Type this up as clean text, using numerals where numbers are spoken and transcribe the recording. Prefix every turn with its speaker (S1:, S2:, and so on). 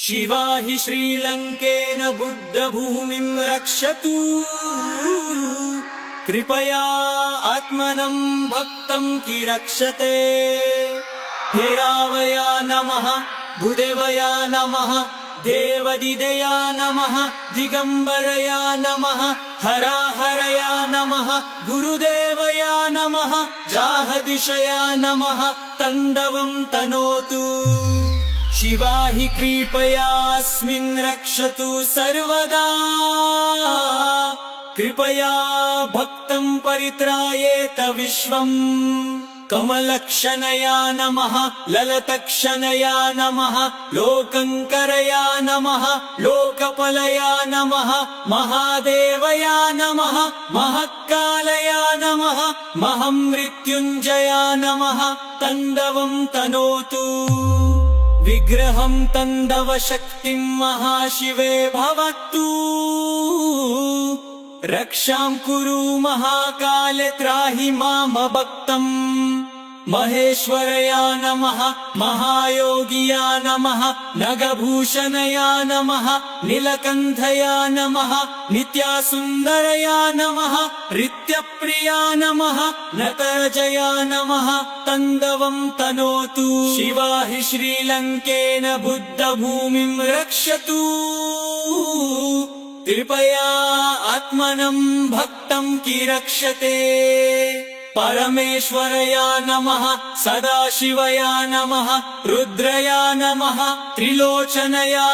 S1: शिवा हि श्रीलङ्केन बुद्धभूमिं रक्षतु कृपया आत्मनं भक्तं कि रक्षते। हेरावया नमः, भूदेवया नमः, देवदिदया नमः, दिगंबरया नमः, हराहरया नमः, गुरुदेवया नमः, जाहदिशया नमः, तण्डवं तनोतु। शिवा हि कृपयास्मिन् रक्षतु सर्वदा, कृपया भक्तं परित्रायेत विश्वम्। कमलक्षणया नमः, ललतक्षणया नमः, लोकङ्करया नमः, लोकपलया नमः, महादेवया नमः, महत्कालया नमः, महमृत्युञ्जया नमः, तण्डवं तनोतु। विग्रहं तण्डवशक्तिं महाशिवे भवतु, रक्षां कुरु महाकाले त्राहि माम भक्तम्। महेश्वरया नमः, महायोगिया नमः, नगभूषणया नमः, नीलकण्ठया नमः, नित्यासुन्दरया नमः, ऋत्यप्रिया नमः, नटराजया नमः, तण्डवं तनोतु। शिवा हि श्रीलङ्केन बुद्धभूमिं रक्षतु, कृपया आत्मनं भक्तं कि रक्षते। परमेश्वरया नमः, सदाशिवया नमः, रुद्रया नमः, त्रिलोचनया